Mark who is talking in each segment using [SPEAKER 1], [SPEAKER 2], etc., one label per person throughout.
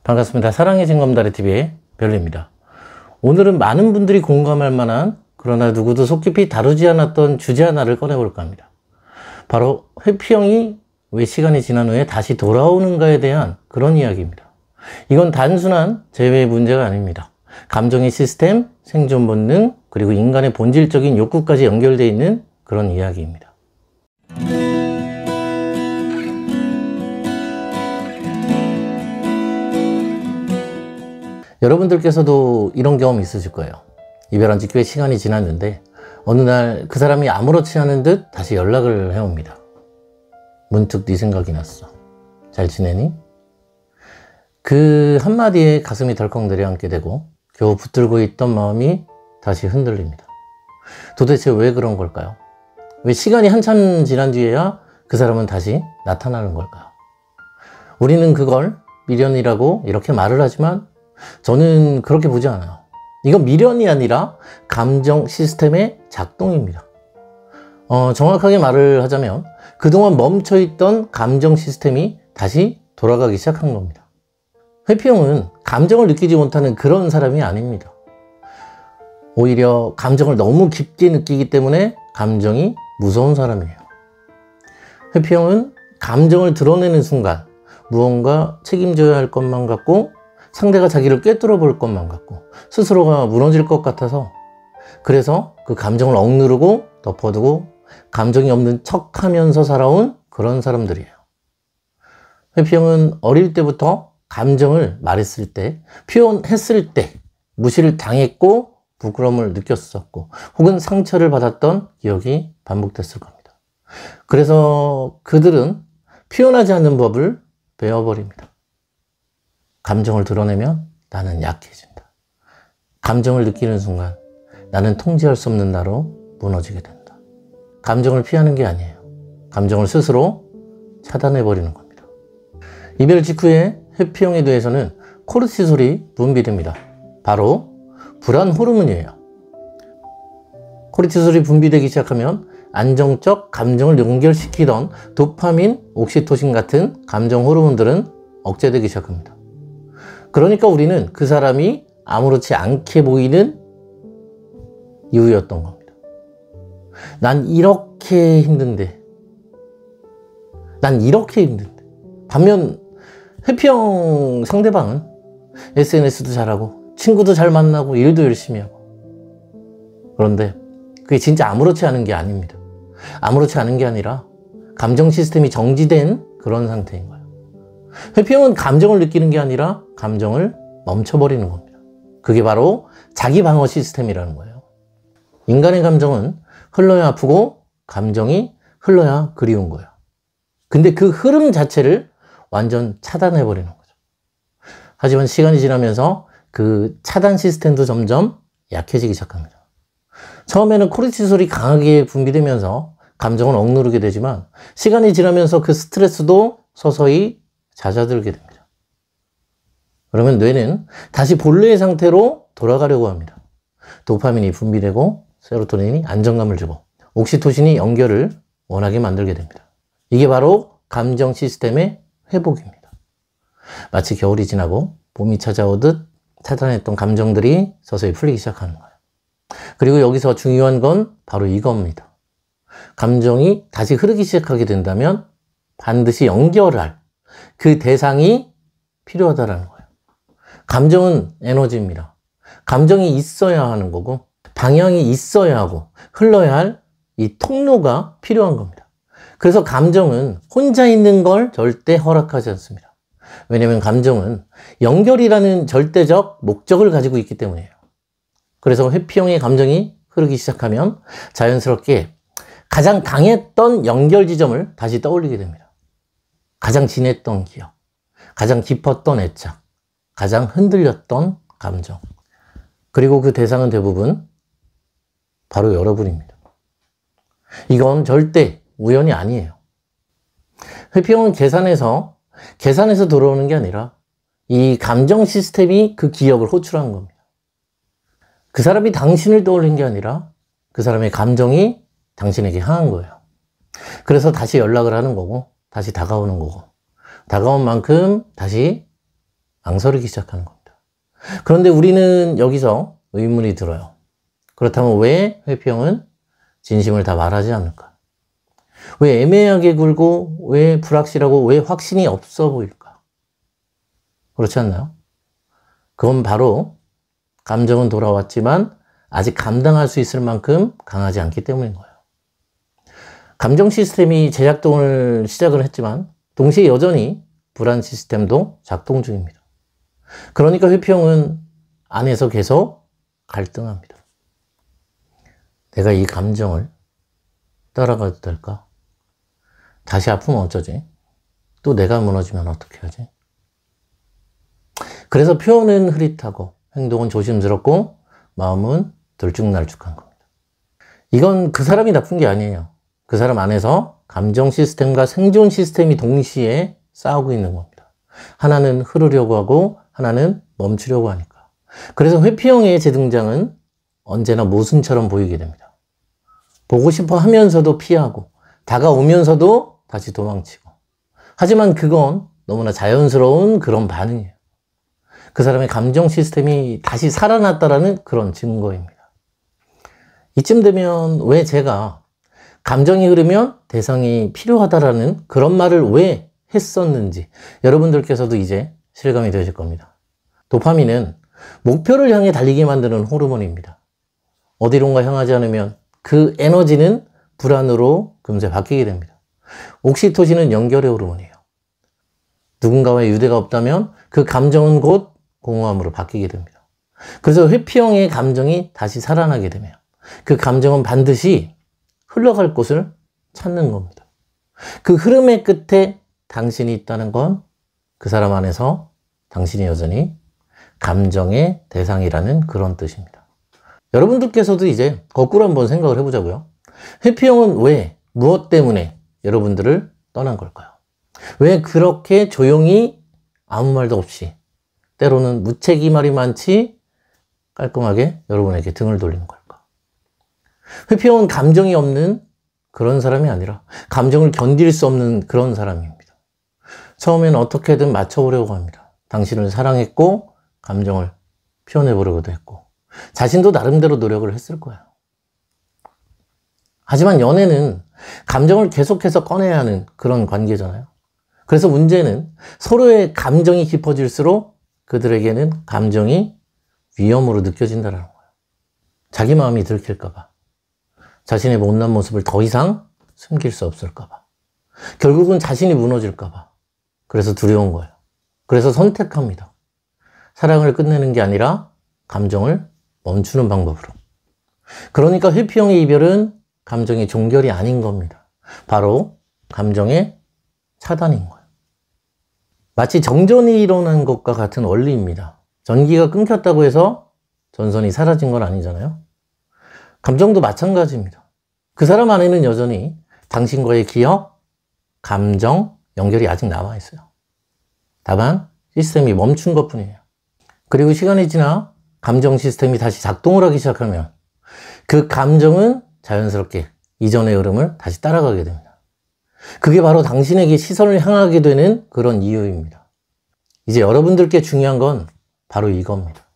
[SPEAKER 1] 반갑습니다. 사랑의 징검다리TV의 별리입니다. 오늘은 많은 분들이 공감할 만한, 그러나 누구도 속 깊이 다루지 않았던 주제 하나를 꺼내볼까 합니다. 바로 회피형이 왜 시간이 지난 후에 다시 돌아오는가에 대한 그런 이야기입니다. 이건 단순한 재회의 문제가 아닙니다. 감정의 시스템, 생존 본능, 그리고 인간의 본질적인 욕구까지 연결되어 있는 그런 이야기입니다. 여러분들께서도 이런 경험 있으실 거예요. 이별한 지 꽤 시간이 지났는데 어느 날 그 사람이 아무렇지 않은 듯 다시 연락을 해옵니다. 문득 네 생각이 났어. 잘 지내니? 그 한마디에 가슴이 덜컥 내려앉게 되고 겨우 붙들고 있던 마음이 다시 흔들립니다. 도대체 왜 그런 걸까요? 왜 시간이 한참 지난 뒤에야 그 사람은 다시 나타나는 걸까요? 우리는 그걸 미련이라고 이렇게 말을 하지만 저는 그렇게 보지 않아요. 이건 미련이 아니라 감정 시스템의 작동입니다. 정확하게 말을 하자면 그동안 멈춰있던 감정 시스템이 다시 돌아가기 시작한 겁니다. 회피형은 감정을 느끼지 못하는 그런 사람이 아닙니다. 오히려 감정을 너무 깊게 느끼기 때문에 감정이 무서운 사람이에요. 회피형은 감정을 드러내는 순간 무언가 책임져야 할 것만 같고 상대가 자기를 꿰뚫어 볼 것만 같고 스스로가 무너질 것 같아서, 그래서 그 감정을 억누르고 덮어두고 감정이 없는 척 하면서 살아온 그런 사람들이에요. 회피형은 어릴 때부터 감정을 말했을 때, 표현했을 때 무시를 당했고 부끄러움을 느꼈었고 혹은 상처를 받았던 기억이 반복됐을 겁니다. 그래서 그들은 표현하지 않는 법을 배워버립니다. 감정을 드러내면 나는 약해진다. 감정을 느끼는 순간 나는 통제할 수 없는 나로 무너지게 된다. 감정을 피하는 게 아니에요. 감정을 스스로 차단해버리는 겁니다. 이별 직후에 회피형에 대해서는 코르티솔이 분비됩니다. 바로 불안 호르몬이에요. 코르티솔이 분비되기 시작하면 안정적 감정을 연결시키던 도파민, 옥시토신 같은 감정 호르몬들은 억제되기 시작합니다. 그러니까 우리는 그 사람이 아무렇지 않게 보이는 이유였던 겁니다. 난 이렇게 힘든데, 반면 회피형 상대방은 SNS도 잘하고 친구도 잘 만나고 일도 열심히 하고, 그런데 그게 진짜 아무렇지 않은 게 아닙니다. 아무렇지 않은 게 아니라 감정 시스템이 정지된 그런 상태인 거예요. 회피형은 감정을 느끼는 게 아니라 감정을 멈춰버리는 겁니다. 그게 바로 자기 방어 시스템이라는 거예요. 인간의 감정은 흘러야 아프고 감정이 흘러야 그리운 거예요. 근데 그 흐름 자체를 완전 차단해버리는 거죠. 하지만 시간이 지나면서 그 차단 시스템도 점점 약해지기 시작합니다. 처음에는 코르티솔이 강하게 분비되면서 감정을 억누르게 되지만 시간이 지나면서 그 스트레스도 서서히 잦아들게 됩니다. 그러면 뇌는 다시 본래의 상태로 돌아가려고 합니다. 도파민이 분비되고 세로토닌이 안정감을 주고 옥시토신이 연결을 원하게 만들게 됩니다. 이게 바로 감정 시스템의 회복입니다. 마치 겨울이 지나고 봄이 찾아오듯 차단했던 감정들이 서서히 풀리기 시작하는 거예요. 그리고 여기서 중요한 건 바로 이겁니다. 감정이 다시 흐르기 시작하게 된다면 반드시 연결할 그 대상이 필요하다는 거예요. 감정은 에너지입니다. 감정이 있어야 하는 거고 방향이 있어야 하고 흘러야 할 이 통로가 필요한 겁니다. 그래서 감정은 혼자 있는 걸 절대 허락하지 않습니다. 왜냐하면 감정은 연결이라는 절대적 목적을 가지고 있기 때문이에요. 그래서 회피형의 감정이 흐르기 시작하면 자연스럽게 가장 강했던 연결 지점을 다시 떠올리게 됩니다. 가장 진했던 기억, 가장 깊었던 애착, 가장 흔들렸던 감정. 그리고 그 대상은 대부분 바로 여러분입니다. 이건 절대 우연이 아니에요. 회피형은 계산해서 돌아오는 게 아니라 이 감정 시스템이 그 기억을 호출한 겁니다. 그 사람이 당신을 떠올린 게 아니라 그 사람의 감정이 당신에게 향한 거예요. 그래서 다시 연락을 하는 거고 다시 다가오는 거고 다가온 만큼 다시 망설이기 시작하는 겁니다. 그런데 우리는 여기서 의문이 들어요. 그렇다면 왜 회피형은 진심을 다 말하지 않을까? 왜 애매하게 굴고, 왜 불확실하고, 왜 확신이 없어 보일까? 그렇지 않나요? 그건 바로 감정은 돌아왔지만 아직 감당할 수 있을 만큼 강하지 않기 때문인 거예요. 감정 시스템이 재작동을 시작을 했지만 동시에 여전히 불안 시스템도 작동 중입니다. 그러니까 회피형은 안에서 계속 갈등합니다. 내가 이 감정을 따라가도 될까? 다시 아프면 어쩌지? 또 내가 무너지면 어떻게 하지? 그래서 표현은 흐릿하고 행동은 조심스럽고 마음은 들쭉날쭉한 겁니다. 이건 그 사람이 나쁜 게 아니에요. 그 사람 안에서 감정 시스템과 생존 시스템이 동시에 싸우고 있는 겁니다. 하나는 흐르려고 하고 하나는 멈추려고 하니까. 그래서 회피형의 재등장은 언제나 모순처럼 보이게 됩니다. 보고 싶어 하면서도 피하고 다가오면서도 다시 도망치고. 하지만 그건 너무나 자연스러운 그런 반응이에요. 그 사람의 감정 시스템이 다시 살아났다라는 그런 증거입니다. 이쯤 되면 왜 제가 감정이 흐르면 대상이 필요하다라는 그런 말을 왜 했었는지 여러분들께서도 이제 실감이 되실 겁니다. 도파민은 목표를 향해 달리게 만드는 호르몬입니다. 어디론가 향하지 않으면 그 에너지는 불안으로 금세 바뀌게 됩니다. 옥시토신은 연결의 호르몬이에요. 누군가와의 유대가 없다면 그 감정은 곧 공허함으로 바뀌게 됩니다. 그래서 회피형의 감정이 다시 살아나게 되면 그 감정은 반드시 흘러갈 곳을 찾는 겁니다. 그 흐름의 끝에 당신이 있다는 건 그 사람 안에서 당신이 여전히 감정의 대상이라는 그런 뜻입니다. 여러분들께서도 이제 거꾸로 한번 생각을 해보자고요. 회피형은 왜, 무엇 때문에 여러분들을 떠난 걸까요? 왜 그렇게 조용히 아무 말도 없이 때로는 무책임할이 많지 깔끔하게 여러분에게 등을 돌리는 걸까? 회피형은 감정이 없는 그런 사람이 아니라 감정을 견딜 수 없는 그런 사람입니다. 처음에는 어떻게든 맞춰보려고 합니다. 당신을 사랑했고 감정을 표현해보려고도 했고 자신도 나름대로 노력을 했을 거예요. 하지만 연애는 감정을 계속해서 꺼내야 하는 그런 관계잖아요. 그래서 문제는 서로의 감정이 깊어질수록 그들에게는 감정이 위험으로 느껴진다는 거예요. 자기 마음이 들킬까 봐. 자신의 못난 모습을 더 이상 숨길 수 없을까 봐. 결국은 자신이 무너질까 봐. 그래서 두려운 거예요. 그래서 선택합니다. 사랑을 끝내는 게 아니라 감정을 멈추는 방법으로. 그러니까 회피형의 이별은 감정의 종결이 아닌 겁니다. 바로 감정의 차단인 거예요. 마치 정전이 일어난 것과 같은 원리입니다. 전기가 끊겼다고 해서 전선이 사라진 건 아니잖아요. 감정도 마찬가지입니다. 그 사람 안에는 여전히 당신과의 기억, 감정, 연결이 아직 남아있어요. 다만 시스템이 멈춘 것뿐이에요. 그리고 시간이 지나 감정 시스템이 다시 작동을 하기 시작하면 그 감정은 자연스럽게 이전의 흐름을 다시 따라가게 됩니다. 그게 바로 당신에게 시선을 향하게 되는 그런 이유입니다. 이제 여러분들께 중요한 건 바로 이겁니다.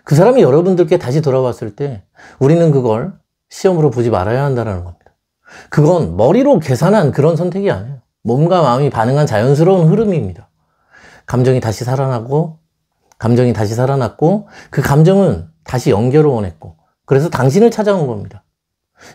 [SPEAKER 1] 그 사람이 여러분들께 다시 돌아왔을 때 우리는 그걸 시험으로 보지 말아야 한다는 겁니다. 그건 머리로 계산한 그런 선택이 아니에요. 몸과 마음이 반응한 자연스러운 흐름입니다. 감정이 다시 살아났고 그 감정은 다시 연결을 원했고 그래서 당신을 찾아온 겁니다.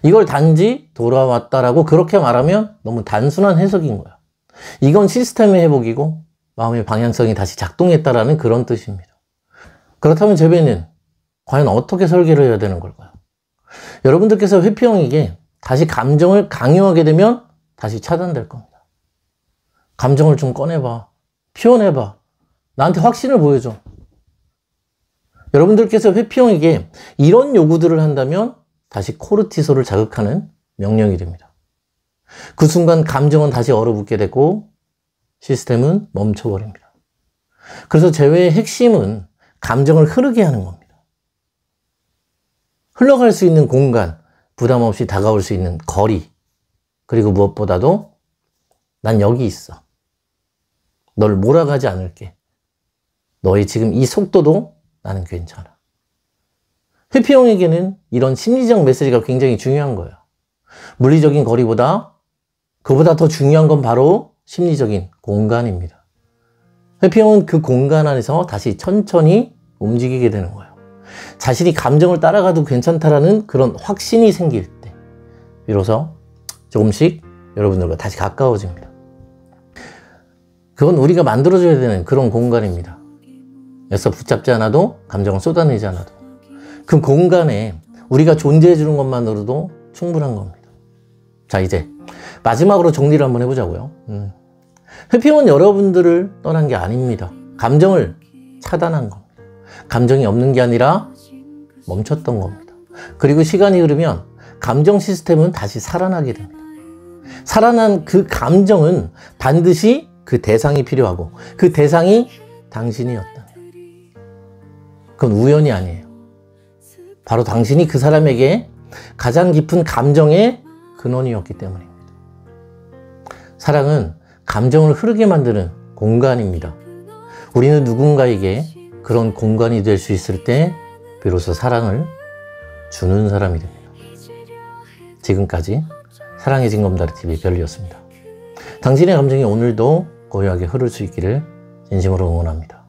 [SPEAKER 1] 이걸 단지 돌아왔다라고 그렇게 말하면 너무 단순한 해석인 거예요. 이건 시스템의 회복이고 마음의 방향성이 다시 작동했다라는 그런 뜻입니다. 그렇다면 재배는 과연 어떻게 설계를 해야 되는 걸까요? 여러분들께서 회피형에게 다시 감정을 강요하게 되면 다시 차단될 겁니다. 감정을 좀 꺼내봐. 표현해봐. 나한테 확신을 보여줘. 여러분들께서 회피형에게 이런 요구들을 한다면 다시 코르티솔을 자극하는 명령이 됩니다. 그 순간 감정은 다시 얼어붙게 되고 시스템은 멈춰버립니다. 그래서 재회의 핵심은 감정을 흐르게 하는 겁니다. 흘러갈 수 있는 공간, 부담 없이 다가올 수 있는 거리, 그리고 무엇보다도 난 여기 있어. 널 몰아가지 않을게. 너의 지금 이 속도도 나는 괜찮아. 회피형에게는 이런 심리적 메시지가 굉장히 중요한 거예요. 물리적인 거리보다 그보다 더 중요한 건 바로 심리적인 공간입니다. 회피형은 그 공간 안에서 다시 천천히 움직이게 되는 거예요. 자신이 감정을 따라가도 괜찮다라는 그런 확신이 생길 때 비로소 조금씩 여러분들과 다시 가까워집니다. 그건 우리가 만들어줘야 되는 그런 공간입니다. 애써 붙잡지 않아도, 감정을 쏟아내지 않아도 그 공간에 우리가 존재해 주는 것만으로도 충분한 겁니다. 자, 이제 마지막으로 정리를 한번 해보자고요. 회피형은 여러분들을 떠난 게 아닙니다. 감정을 차단한 겁니다. 감정이 없는 게 아니라 멈췄던 겁니다. 그리고 시간이 흐르면 감정 시스템은 다시 살아나게 됩니다. 살아난 그 감정은 반드시 그 대상이 필요하고 그 대상이 당신이었다면 그건 우연이 아니에요. 바로 당신이 그 사람에게 가장 깊은 감정의 근원이었기 때문입니다. 사랑은 감정을 흐르게 만드는 공간입니다. 우리는 누군가에게 그런 공간이 될 수 있을 때 비로소 사랑을 주는 사람이 됩니다. 지금까지 사랑의 징검다리TV 별이었습니다. 당신의 감정이 오늘도 고요하게 흐를 수 있기를 진심으로 응원합니다.